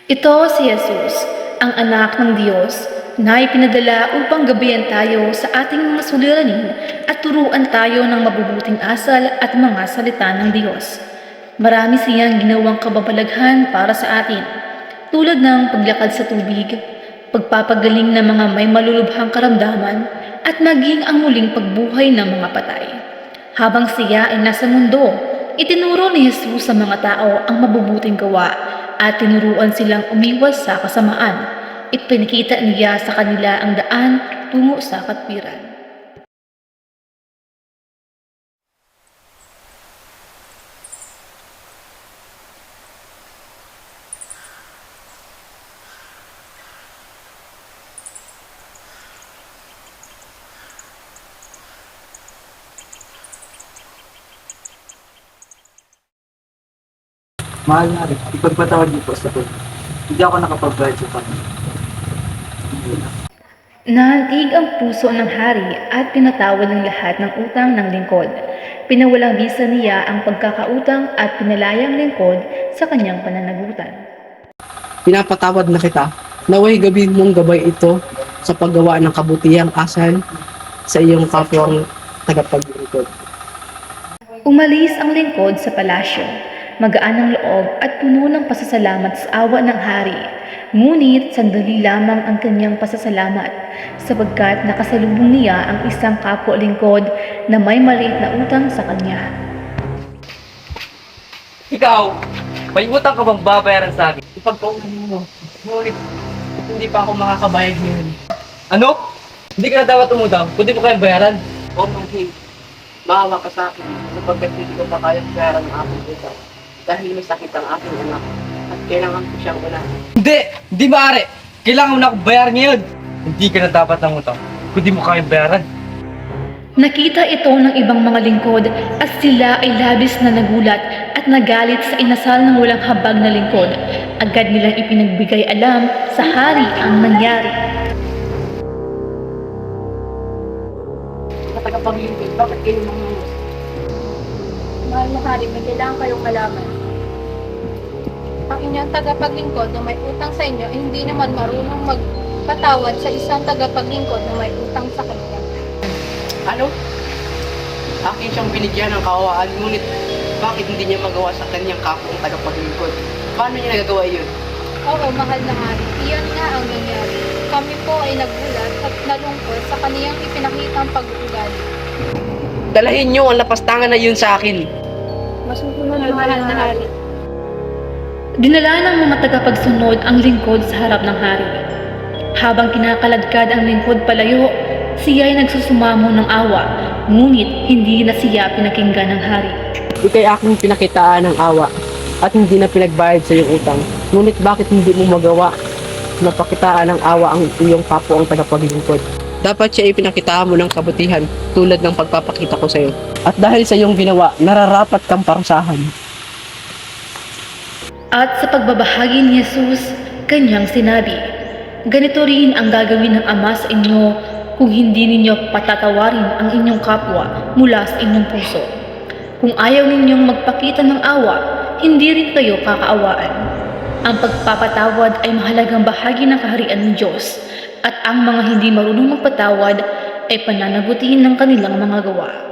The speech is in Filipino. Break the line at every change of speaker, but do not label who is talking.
Ito si Jesus, ang anak ng Diyos, na ipinadala upang gabayan tayo sa ating mga suliranin at turuan tayo ng mabubuting asal at mga salita ng Diyos. Marami siyang ginawang kababalaghan para sa atin, tulad ng paglakad sa tubig, pagpapagaling ng mga may malulubhang karamdaman, at maging ang muling pagbuhay ng mga patay. Habang siya ay nasa mundo, itinuro ni Jesus sa mga tao ang mabubuting gawa at tinuruan silang umiwas sa kasamaan. Ipinakita niya sa kanila ang daan tungo sa katwiran.
Mahal na rin, ipagpatawad niyo po sa tulad. Hindi ako nakapagbayad sa kanya.
Nahantig ang puso ng hari at pinatawad ng lahat ng utang ng lingkod. Pinawalang bisa niya ang pagkakautang at pinalayang lingkod sa kanyang pananagutan.
Pinapatawad na kita. Naway gabi mong gabay ito sa paggawa ng kabutihang asal sa iyong kapwang tagapaglingkod.
Umalis ang lingkod sa palasyo, magaan ang loob at puno ng pasasalamat sa awa ng hari. Ngunit sandali lamang ang kanyang pasasalamat sapagkat nakasalubong niya ang isang kapwa lingkod na may maliit na utang sa kanya.
Ikaw, may utang ka bang babayaran sa akin? Ipagpaunin mo. Ngunit, hindi pa ako makakabayad ngayon. Ano? Hindi ka na dapat umutang, kundi mo kayang bayaran.
O Manhing, maawa ka sa akin sapagkat hindi ko pa kayang bayaran ang aking utang dahil may sakit ang aking anak at kailangan ko siyang unahin.
Hindi maaari. Kailangan mo na akong bayaran ngayon. Hindi ka na dapat ng utang, kundi mo kayang bayaran.
Nakita ito ng ibang mga lingkod at sila ay labis na nagulat at nagalit sa inasal ng walang habag na lingkod. Agad nilang ipinagbigay alam sa hari ang nangyari.
Sa tagapaglingkod, bakit kayo nangungus?
Mahal na hari, may kailangan kayong malaman. Ang inyong tagapaglingkod na may utang sa inyo ay hindi naman marunong magpatawad sa isang tagapaglingkod na may utang sa kanya.
Ano? Akin siyang binigyan ng kaawaan, ngunit bakit hindi niya magawa sa kanyang kapwang tagapaglingkod? Paano niya nagagawa iyon?
Oo, mahal na hari, iyon nga ang nangyari. Kami po ay nagulat at nalungkot sa kaniyang ipinakitang pag-uugali.
Dalahin niyo ang lapastangan na yun sa akin.
Masusunod na mahal na hari.
Dinala ng mga tagapagsunod ang lingkod sa harap ng hari. Habang kinakaladkad ang lingkod palayo, siya ay nagsusumamo ng awa, ngunit hindi na siya pinakinggan ng hari.
Ika'y aking pinakitaan ng awa at hindi na pinagbayad sa iyong utang. Ngunit bakit hindi mo magawa na pakitaan ng awa ang iyong kapwa ang tagapaglingkod? Dapat siya ipinakitaan mo ng kabutihan tulad ng pagpapakita ko sa iyo. At dahil sa iyong ginawa, nararapat kang parusahan.
At sa pagbabahagi ni Jesus, kanyang sinabi, ganito rin ang gagawin ng Ama sa inyo kung hindi ninyo patatawarin ang inyong kapwa mula sa inyong puso. Kung ayaw ninyong magpakita ng awa, hindi rin kayo kakaawaan. Ang pagpapatawad ay mahalagang bahagi ng kaharian ng Diyos, at ang mga hindi marunong magpatawad ay pananagutin ng kanilang mga gawa.